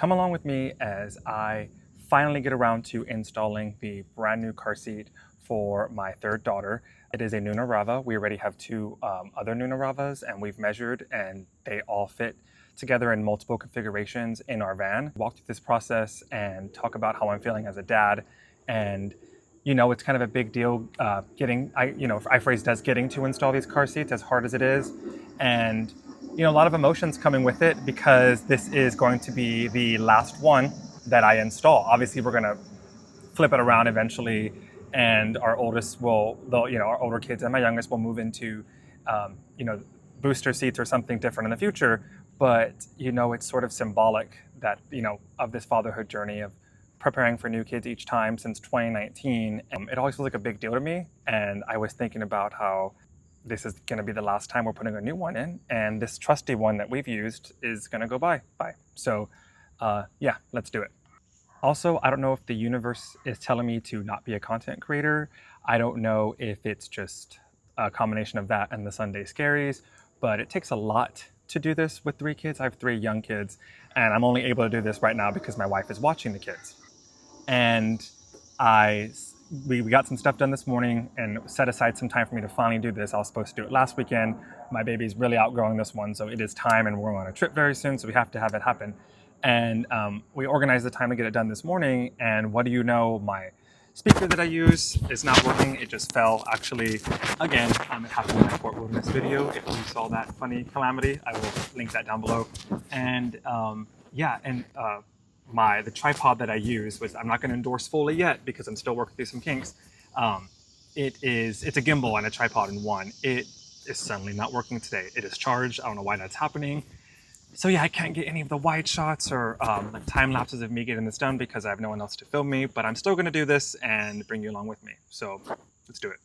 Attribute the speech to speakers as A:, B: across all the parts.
A: Come along with me as I finally get around to installing the brand new car seat for my third daughter. It is a Nuna Rava. We already have two other Nuna Ravas, and we've measured and they all fit together in multiple configurations in our van. Walk through this process and talk about how I'm feeling as a dad. And it's kind of a big deal I phrase does getting to install these car seats as hard as it is. And a lot of emotions coming with it because this is going to be the last one that I install. Obviously, we're going to flip it around eventually, and our our older kids and my youngest will move into, booster seats or something different in the future. But, it's sort of symbolic that, of this fatherhood journey of preparing for new kids each time since 2019. It always feels like a big deal to me. And I was thinking about how this is going to be the last time we're putting a new one in, and this trusty one that we've used is going to go bye. So yeah, let's do it. Also, I don't know if the universe is telling me to not be a content creator. I don't know if it's just a combination of that and the Sunday scaries, but it takes a lot to do this with 3 kids. I have 3 young kids, and I'm only able to do this right now because my wife is watching the kids. And we got some stuff done this morning and set aside some time for me to finally do this. I was supposed to do it last weekend. My baby's really outgrowing this one, so it is time, and we're on a trip very soon, so we have to have it happen. And we organized the time to get it done this morning, and what do you know, my speaker that I use is not working. It just fell, actually, again. It happened in my Fort Wilderness video. If you saw that funny calamity, I will link that down below. And the tripod that I use, I'm not going to endorse fully yet because I'm still working through some kinks. It's a gimbal and a tripod in one. It is suddenly not working today. It is charged. I don't know why that's happening. So yeah, I can't get any of the wide shots or time lapses of me getting this done because I have no one else to film me, but I'm still going to do this and bring you along with me. So let's do it.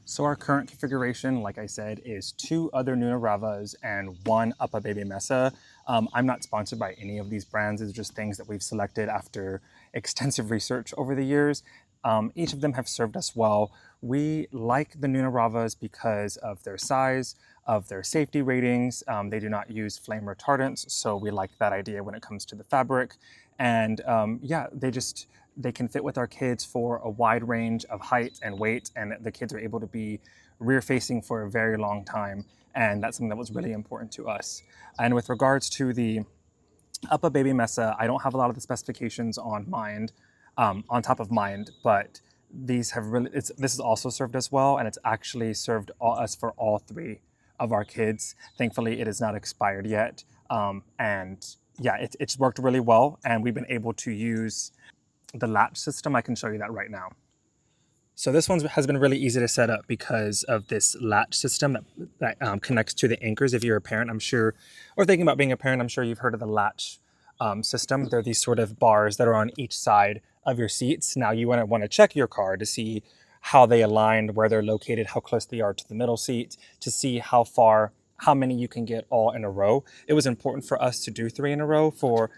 A: So our current configuration, like I said, is 2 other Nuna Ravas and 1 Uppa Baby Mesa. I'm not sponsored by any of these brands. It's just things that we've selected after extensive research over the years. Each of them have served us well. We like the Nuna Ravas because of their size, of their safety ratings. They do not use flame retardants, so we like that idea when it comes to the fabric. And they can fit with our kids for a wide range of height and weight, and the kids are able to be rear facing for a very long time. And that's something that was really important to us. And with regards to the Uppa Baby Mesa, I don't have a lot of the specifications on top of mind, but this has also served us well, and it's actually served us for all 3 of our kids. Thankfully, it is not expired yet. It's worked really well, and we've been able to use the latch system. I can show you that right now. So this one has been really easy to set up because of this latch system that connects to the anchors. If you're a parent, I'm sure, or thinking about being a parent, I'm sure you've heard of the latch system. They're these sort of bars that are on each side of your seats. Now you want to check your car to see how they aligned, where they're located, how close they are to the middle seat, to see how many you can get all in a row. It was important for us to do 3 in a row for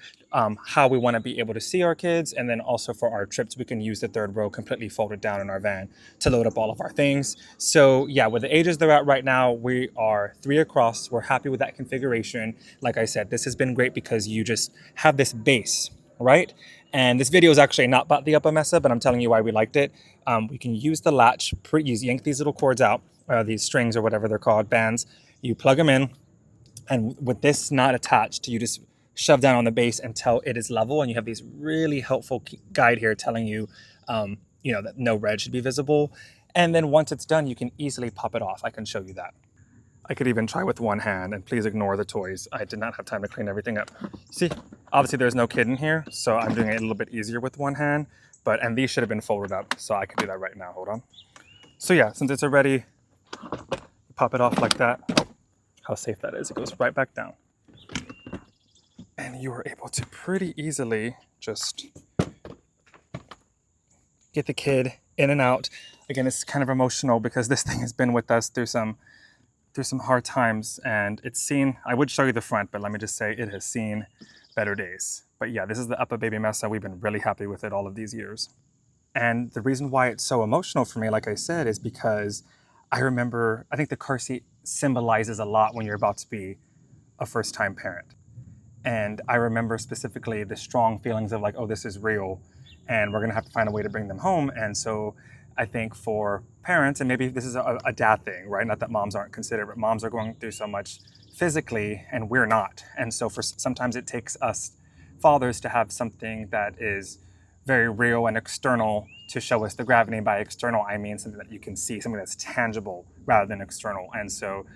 A: how we want to be able to see our kids, and then also for our trips we can use the 3rd row completely folded down in our van to load up all of our things. So yeah, with the ages they're at right now, we are 3 across. We're happy with that configuration. Like I said, this has been great because you just have this base, right? And this video is actually not about the Uppa Mesa, but I'm telling you why we liked it. We can use the latch, yank these little cords out, these strings or whatever they're called, bands. You plug them in, and with this not attached, you just shove down on the base until it is level, and you have these really helpful guide here telling you, that no red should be visible. And then once it's done, you can easily pop it off. I can show you that. I could even try with one hand, and please ignore the toys. I did not have time to clean everything up. See, obviously there's no kid in here, so I'm doing it a little bit easier with one hand, and these should have been folded up, so I could do that right now. Hold on. So yeah, since it's already, pop it off like that. Oh, how safe that is. It goes right back down. And you are able to pretty easily just get the kid in and out. Again, it's kind of emotional because this thing has been with us through some hard times, and I would show you the front, but let me just say it has seen better days. But yeah, this is the Uppa Baby Mesa. We've been really happy with it all of these years. And the reason why it's so emotional for me, like I said, is because I think the car seat symbolizes a lot when you're about to be a first-time parent. And I remember specifically the strong feelings of like, oh, this is real, and we're gonna have to find a way to bring them home. And so I think for parents, and maybe this is a dad thing, right? Not that moms aren't considered, but moms are going through so much physically and we're not. And so for sometimes it takes us fathers to have something that is very real and external to show us the gravity. And by external, I mean something that you can see, something that's tangible rather than external. And so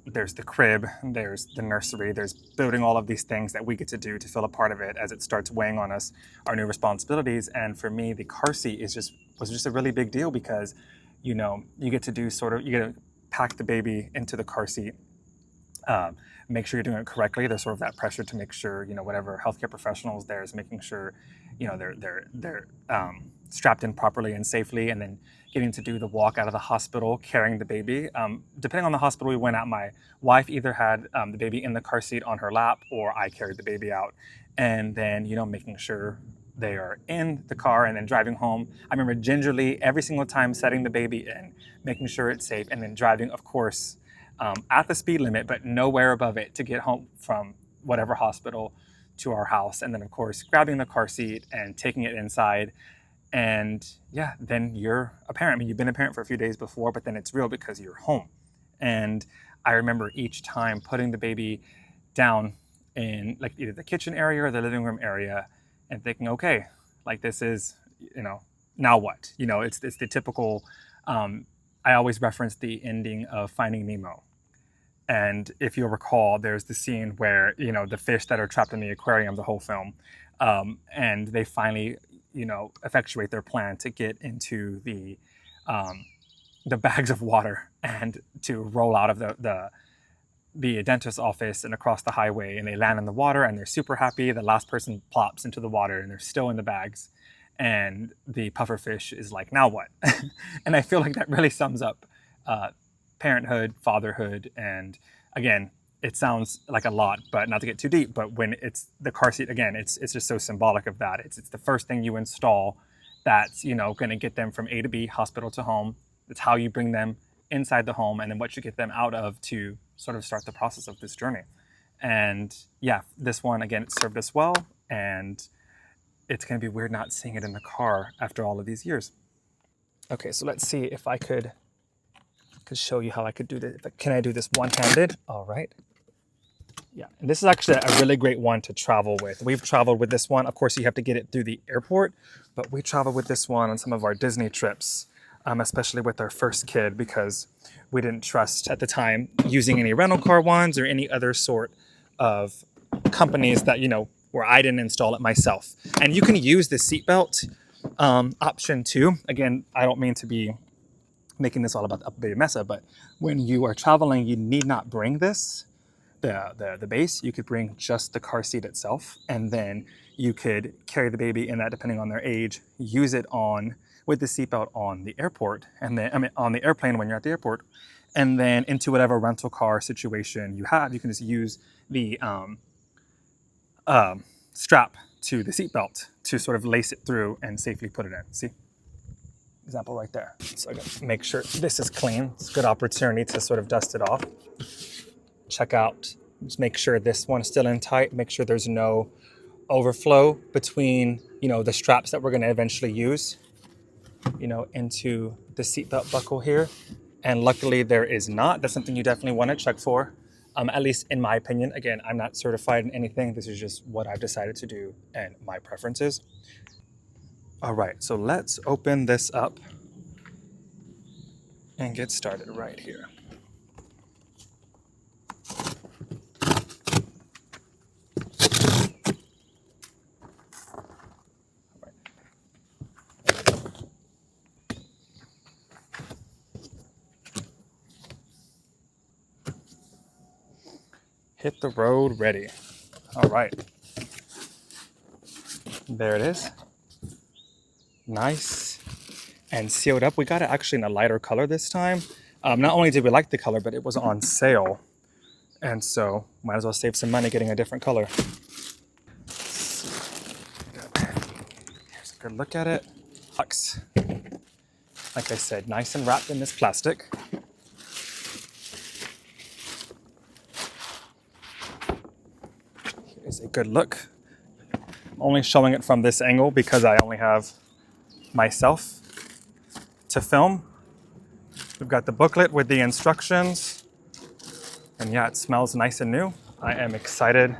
A: there's the crib, there's the nursery, there's building all of these things that we get to do to feel a part of it as it starts weighing on us, our new responsibilities. And for me, the car seat was just a really big deal because, you know, you get to do you get to pack the baby into the car seat, make sure you're doing it correctly. There's sort of that pressure to make sure, you know, whatever healthcare professionals there is making sure, you know, they're strapped in properly and safely, and then getting to do the walk out of the hospital carrying the baby. Depending on the hospital we went at, my wife either had the baby in the car seat on her lap or I carried the baby out, and then, you know, making sure they are in the car and then driving home. I remember gingerly every single time setting the baby in, making sure it's safe, and then driving, of course, at the speed limit, but nowhere above it to get home from whatever hospital to our house. And then, of course, grabbing the car seat and taking it inside. And yeah, then you're a parent. I mean, you've been a parent for a few days before, but then it's real because you're home. And I remember each time putting the baby down in like either the kitchen area or the living room area and thinking, okay, like this is, you know, now what? You know, it's the typical, I always reference the ending of Finding Nemo. And if you'll recall, there's the scene where, you know, the fish that are trapped in the aquarium, the whole film, and they finally, you know, effectuate their plan to get into the bags of water and to roll out of the dentist's office and across the highway, and they land in the water and they're super happy. The last person plops into the water and they're still in the bags. And the pufferfish is like, now what? And I feel like that really sums up parenthood, fatherhood. And again, it sounds like a lot, but not to get too deep, but when it's the car seat, again, it's just so symbolic of that. It's the first thing you install that's, you know, going to get them from A to B, hospital to home. It's how you bring them inside the home, and then what you get them out of to sort of start the process of this journey. And yeah, this one, again, it served us well, and it's going to be weird not seeing it in the car after all of these years. Okay, so let's see if I could show you how I could do this. Can I do this one-handed? All right. Yeah, and this is actually a really great one to travel with. We've traveled with this one. Of course, you have to get it through the airport, but we traveled with this one on some of our Disney trips, especially with our first kid, because we didn't trust at the time using any rental car ones or any other sort of companies that, you know, where I didn't install it myself. And you can use the seatbelt option too. Again, I don't mean to be making this all about the Uppa Baby Mesa, but when you are traveling, you need not bring this, the base. You could bring just the car seat itself, and then you could carry the baby in that, depending on their age, use it on with the seatbelt on the airport, and then on the airplane when you're at the airport, and then into whatever rental car situation you have, you can just use the strap to the seatbelt to sort of lace it through and safely put it in. See? Example right there. So I gotta make sure this is clean. It's a good opportunity to sort of dust it off. Check out, just make sure this one is still in tight. Make sure there's no overflow between, you know, the straps that we're gonna eventually use, you know, into the seatbelt buckle here. And luckily there is not. That's something you definitely wanna check for, at least in my opinion. Again, I'm not certified in anything. This is just what I've decided to do and my preferences. All right, so let's open this up and get started right here. Hit the road ready. All right. There it is. Nice and sealed up. We got it actually in a lighter color this time. Not only did we like the color, but it was on sale. And so might as well save some money getting a different color. Here's a good look at it. Hux. Like I said, nice and wrapped in this plastic. good look. I'm only showing it from this angle because I only have myself to film. We've got the booklet with the instructions. And yeah, it smells nice and new. I am excited.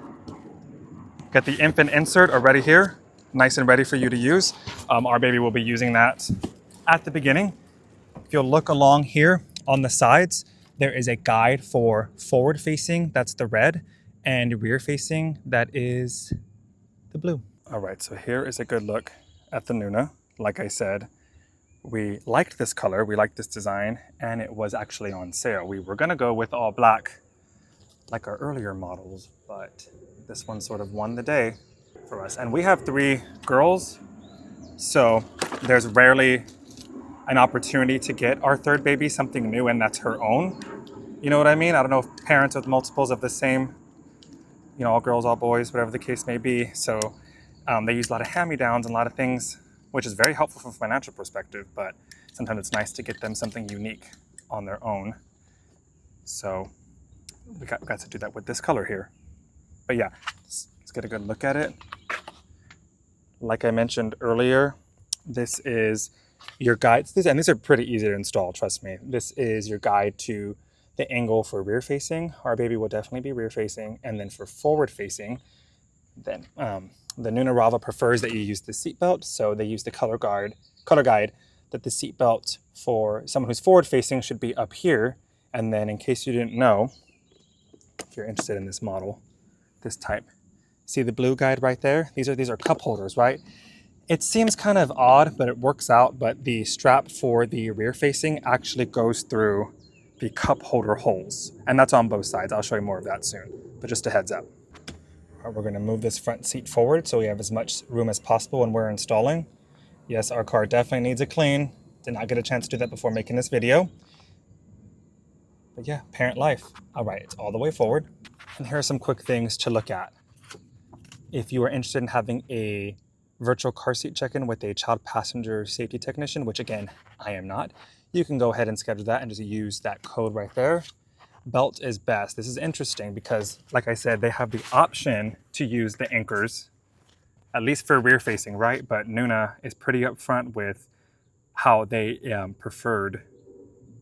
A: Got the infant insert already here, nice and ready for you to use. Our baby will be using that at the beginning. If you'll look along here on the sides, there is a guide for forward facing, that's the red, and rear facing, that is the blue. All right, so here is a good look at the Nuna. Like I said, we liked this color, we liked this design, and it was actually on sale. We were gonna go with all black like our earlier models, but this one sort of won the day for us. And we have 3 girls, so there's rarely an opportunity to get our third baby something new and that's her own. You know what I mean? I don't know if parents with multiples of the same, you know, all girls, all boys, whatever the case may be. So they use a lot of hand-me-downs and a lot of things, which is very helpful from a financial perspective, but sometimes it's nice to get them something unique on their own. So we got to do that with this color here. But yeah, let's get a good look at it. Like I mentioned earlier, this is your guide. And these are pretty easy to install, trust me. This is your guide to the angle for rear facing. Our baby will definitely be rear facing. And then for forward facing, then the Nuna Rava prefers that you use the seatbelt. So they use the color guide that the seatbelt for someone who's forward facing should be up here. And then in case you didn't know, if you're interested in this model, this type, see the blue guide right there? These are cup holders, right? It seems kind of odd, but it works out. But the strap for the rear facing actually goes through the cup holder holes, and that's on both sides. I'll show you more of that soon, but just a heads up. All right, we're going to move this front seat forward so we have as much room as possible when we're installing. Yes, our car definitely needs a clean. Did not get a chance to do that before making this video. But yeah, parent life. All right, it's all the way forward. And here are some quick things to look at. If you are interested in having a virtual car seat check-in with a child passenger safety technician, which again, I am not, you can go ahead and schedule that and just use that code right there. Belt is best. This is interesting because, like I said, they have the option to use the anchors, at least for rear facing, right? But Nuna is pretty upfront with how they prefer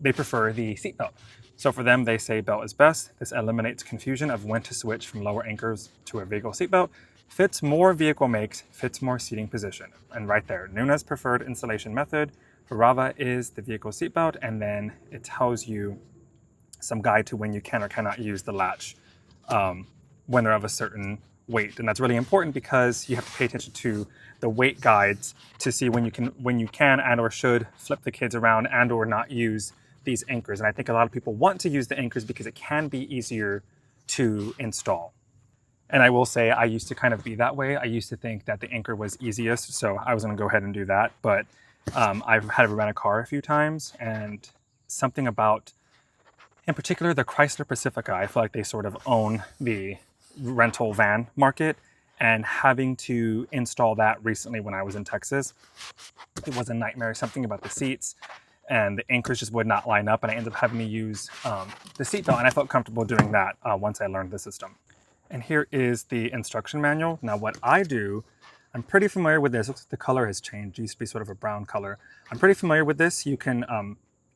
A: the seatbelt. So for them, they say belt is best. This eliminates confusion of when to switch from lower anchors to a vehicle seatbelt. Fits more vehicle makes, fits more seating position. And right there, Nuna's preferred installation method for Rava is the vehicle seatbelt, and then it tells you some guide to when you can or cannot use the latch when they're of a certain weight. And that's really important because you have to pay attention to the weight guides to see when you can and or should flip the kids around and or not use these anchors. And I think a lot of people want to use the anchors because it can be easier to install. And I will say I used to kind of be that way. I used to think that the anchor was easiest, so I was going to go ahead and do that. But I've had to rent a car a few times, and something about, in particular, the Chrysler Pacifica, I feel like they sort of own the rental van market. And having to install that recently when I was in Texas, it was a nightmare. Something about the seats and the anchors just would not line up, and I ended up having to use the seatbelt, and I felt comfortable doing that once I learned the system. And here is the instruction manual. Now what I do, I'm pretty familiar with this. Looks like the color has changed. It used to be sort of a brown color. I'm pretty familiar with this. You can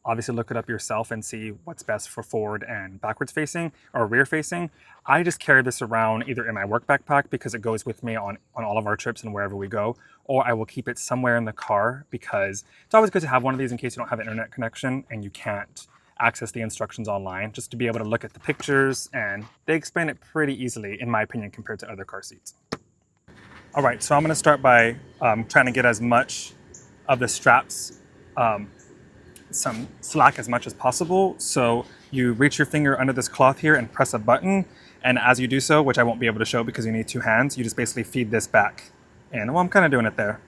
A: obviously look it up yourself and see what's best for forward and backwards facing or rear facing. I just carry this around either in my work backpack because it goes with me on all of our trips and wherever we go, or I will keep it somewhere in the car because it's always good to have one of these in case you don't have an internet connection and you can't access the instructions online, just to be able to look at the pictures, and they explain it pretty easily, in my opinion, compared to other car seats. All right, so I'm gonna start by trying to get as much of the straps, some slack as much as possible. So you reach your finger under this cloth here and press a button, and as you do so, which I won't be able to show because you need 2 hands, you just basically feed this back. And well, I'm kind of doing it there.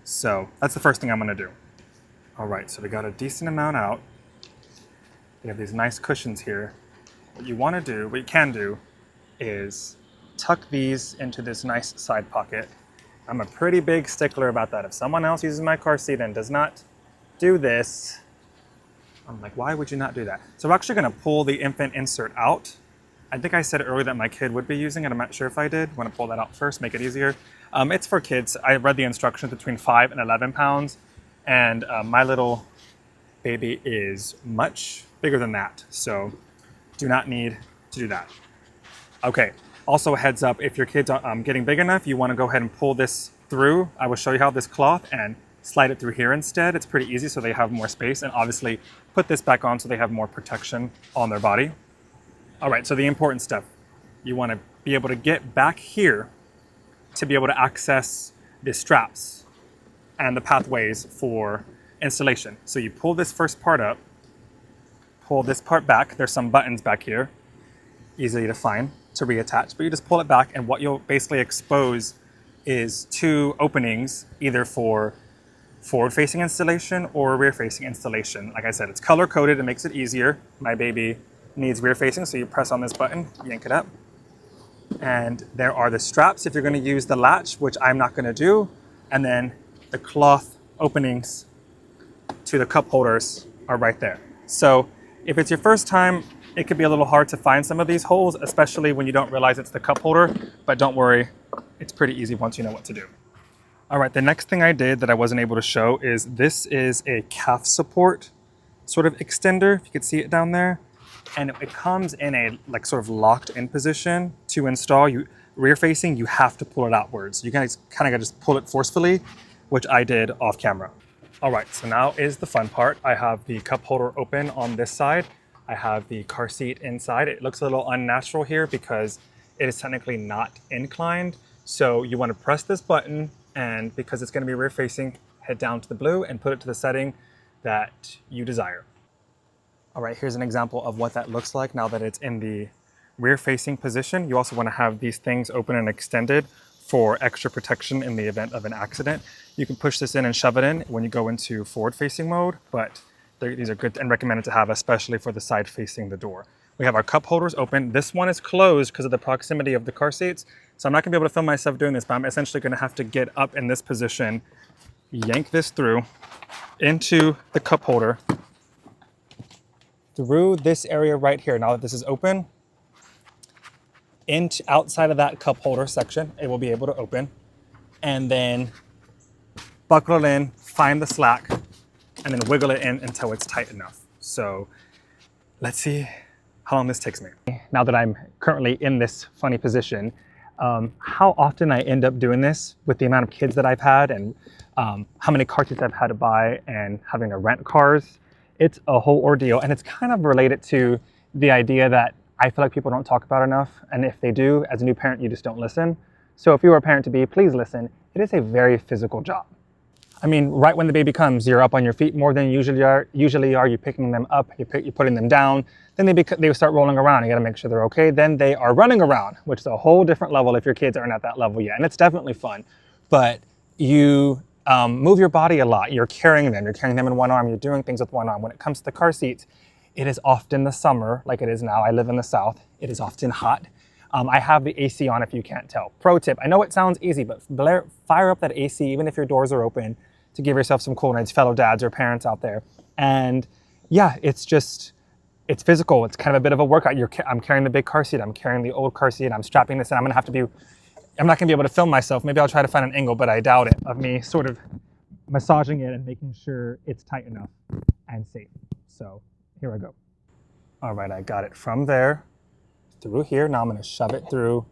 A: So that's the first thing I'm gonna do. All right, so we got a decent amount out. We have these nice cushions here. What you can do is tuck these into this nice side pocket. I'm a pretty big stickler about that. If someone else uses my car seat and does not do this, I'm like, why would you not do that? So we're actually gonna pull the infant insert out I think I said earlier that my kid would be using it. I'm not sure if I did. Want to pull that out first, make it easier. It's for kids. I read the instructions between 5 and 11 pounds, and my little baby is much bigger than that. So do not need to do that. Okay, also a heads up, if your kids are getting big enough, you want to go ahead and pull this through. I will show you how this cloth and slide it through here instead. It's pretty easy so they have more space, and obviously put this back on so they have more protection on their body. All right, so the important stuff. You want to be able to get back here to be able to access the straps and the pathways for installation. So you pull this first part up, pull this part back. There's some buttons back here, easy to find to reattach, but you just pull it back, and what you'll basically expose is 2 openings, either for forward-facing installation or rear-facing installation. Like I said, it's color-coded, it makes it easier. My baby needs rear-facing, so you press on this button, yank it up, and there are the straps if you're going to use the latch, which I'm not going to do, and then the cloth openings to the cup holders are right there. So if it's your first time, it could be a little hard to find some of these holes, especially when you don't realize it's the cup holder, but don't worry, it's pretty easy once you know what to do. All right, the next thing I did that I wasn't able to show is this is a calf support sort of extender, if you could see it down there. And it comes in a like sort of locked in position to install. You rear facing, you have to pull it outwards. You kind of just pull it forcefully, which I did off camera. All right, so now is the fun part. I have the cup holder open on this side. I have the car seat inside. It looks a little unnatural here because it is technically not inclined. So you want to press this button, and because it's going to be rear facing, head down to the blue and put it to the setting that you desire. All right, here's an example of what that looks like now that it's in the rear facing position. You also want to have these things open and extended for extra protection in the event of an accident. You can push this in and shove it in when you go into forward facing mode, but these are good and recommended to have, especially for the side facing the door. We have our cup holders open. This one is closed because of the proximity of the car seats. So I'm not gonna be able to film myself doing this, but I'm essentially gonna have to get up in this position, yank this through into the cup holder, through this area right here. Now that this is open, into outside of that cup holder section, it will be able to open, and then buckle it in, find the slack, and then wiggle it in until it's tight enough. So let's see how long this takes me. Now that I'm currently in this funny position, how often I end up doing this with the amount of kids that I've had and how many car seats I've had to buy and having to rent cars. It's a whole ordeal, and it's kind of related to the idea that I feel like people don't talk about enough, and if they do, as a new parent, you just don't listen. So if you are a parent to be, please listen. It is a very physical job. I mean, right when the baby comes, you're up on your feet more than you usually are. You're picking them up, you're putting them down. Then they start rolling around. You got to make sure they're okay. Then they are running around, which is a whole different level if your kids aren't at that level yet. And it's definitely fun. But you move your body a lot. You're carrying them. You're carrying them in one arm. You're doing things with one arm. When it comes to the car seats, it is often the summer, like it is now. I live in the South. It is often hot. I have the AC on if you can't tell. Pro tip, I know it sounds easy, but fire up that AC even if your doors are open to give yourself some cool nights, fellow dads or parents out there. And yeah, it's physical. It's kind of a bit of a workout. I'm carrying the big car seat. I'm carrying the old car seat. I'm strapping this in. I'm not going to be able to film myself. Maybe I'll try to find an angle, but I doubt it, of me sort of massaging it and making sure it's tight enough and safe. So here I go. All right, I got it from there through here. Now I'm going to shove it through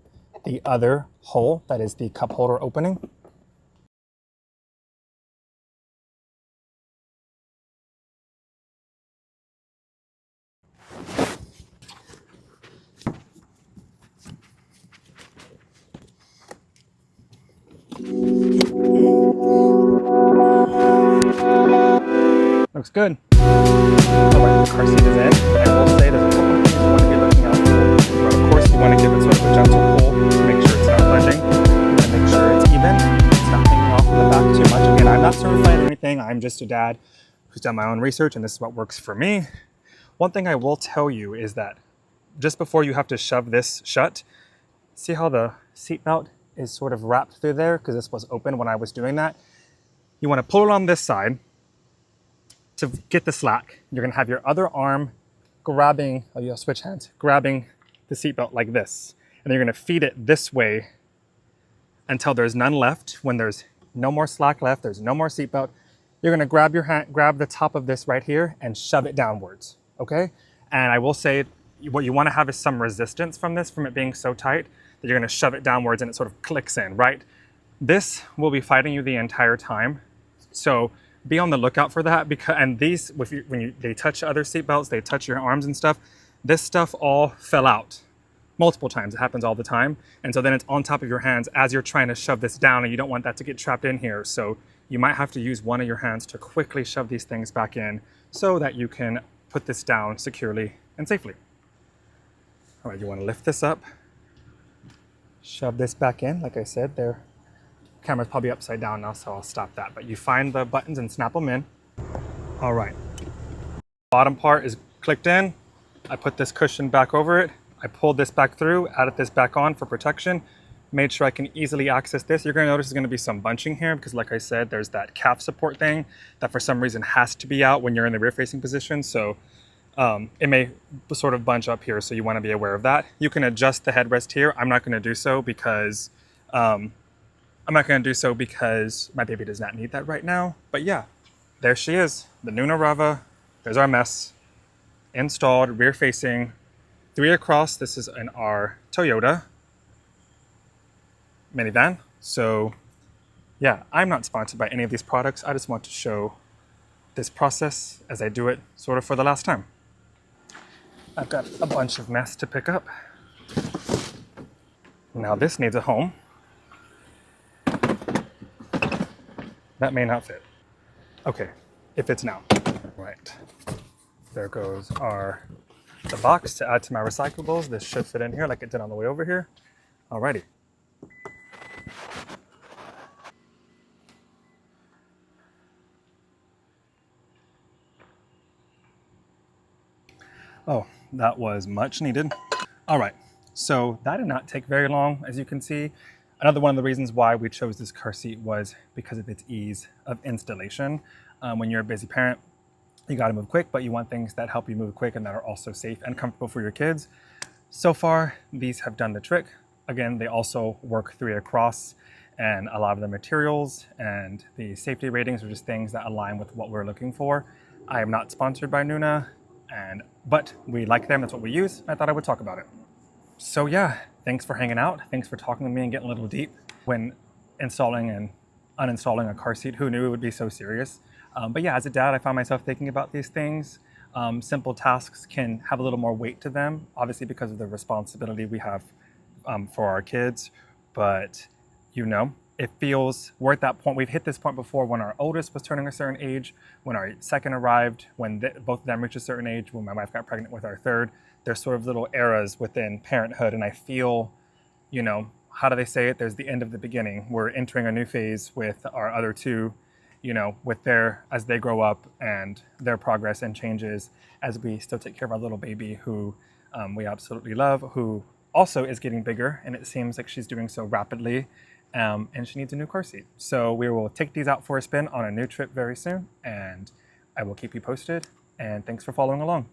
A: the other hole that is the cup holder opening. Looks good. All right, the car seat is in. I will say there's a couple of things you want to be looking out for. Well, of course, you want to give it sort of a gentle pull to make sure it's not bending. You want to make sure it's even. It's not hanging off the back too much. Again, I'm not certified or anything. I'm just a dad who's done my own research, and this is what works for me. One thing I will tell you is that just before you have to shove this shut, see how the seatbelt is sort of wrapped through there because this was open when I was doing that. You want to pull it on this side to get the slack. You're going to have your other arm grabbing, you'll switch hands, grabbing the seatbelt like this. And you're gonna feed it this way until there's none left. When there's no more slack left, there's no more seatbelt, you're gonna grab your hand, grab the top of this right here and shove it downwards, okay? And I will say, what you wanna have is some resistance from this, from it being so tight, that you're gonna shove it downwards and it sort of clicks in, right? This will be fighting you the entire time. So be on the lookout for that, because, and these, they touch other seatbelts, they touch your arms and stuff, this stuff all fell out multiple times. It happens all the time. And so then it's on top of your hands as you're trying to shove this down, and you don't want that to get trapped in here. So you might have to use one of your hands to quickly shove these things back in so that you can put this down securely and safely. All right, you want to lift this up, shove this back in. Like I said, there, camera's probably upside down now, so I'll stop that. But you find the buttons and snap them in. All right, bottom part is clicked in. I put this cushion back over it. I pulled this back through, added this back on for protection, made sure I can easily access this. You're gonna notice there's gonna be some bunching here because, like I said, there's that calf support thing that for some reason has to be out when you're in the rear facing position. So it may sort of bunch up here, so you wanna be aware of that. You can adjust the headrest here. I'm not gonna do so because my baby does not need that right now. But yeah, there she is, the Nuna Rava. There's our mess, installed, rear facing, 3 across. This is in our Toyota minivan. So yeah, I'm not sponsored by any of these products. I just want to show this process as I do it sort of for the last time. I've got a bunch of mess to pick up. Now this needs a home. That may not fit. Okay, it fits now. Right, there goes the box to add to my recyclables. This should fit in here like it did on the way over here. Alrighty. Oh, that was much needed. All right, so that did not take very long, as you can see. Another one of the reasons why we chose this car seat was because of its ease of installation. When you're a busy parent, you gotta move quick, but you want things that help you move quick and that are also safe and comfortable for your kids. So far, these have done the trick. Again, they also work 3 across, and a lot of the materials and the safety ratings are just things that align with what we're looking for. I am not sponsored by Nuna, but we like them, that's what we use. I thought I would talk about it. So yeah, thanks for hanging out. Thanks for talking to me and getting a little deep when installing and uninstalling a car seat. Who knew it would be so serious? But yeah, as a dad, I found myself thinking about these things. Simple tasks can have a little more weight to them, obviously because of the responsibility we have for our kids. But you know, it feels, we're at that point, we've hit this point before when our oldest was turning a certain age, when our second arrived, when both of them reached a certain age, when my wife got pregnant with our third. There's sort of little eras within parenthood, and I feel, you know, how do they say it? There's the end of the beginning. We're entering a new phase with our other two, you know, with as they grow up and their progress and changes, as we still take care of our little baby who we absolutely love, who also is getting bigger, and it seems like she's doing so rapidly, and she needs a new car seat. So we will take these out for a spin on a new trip very soon, and I will keep you posted, and thanks for following along.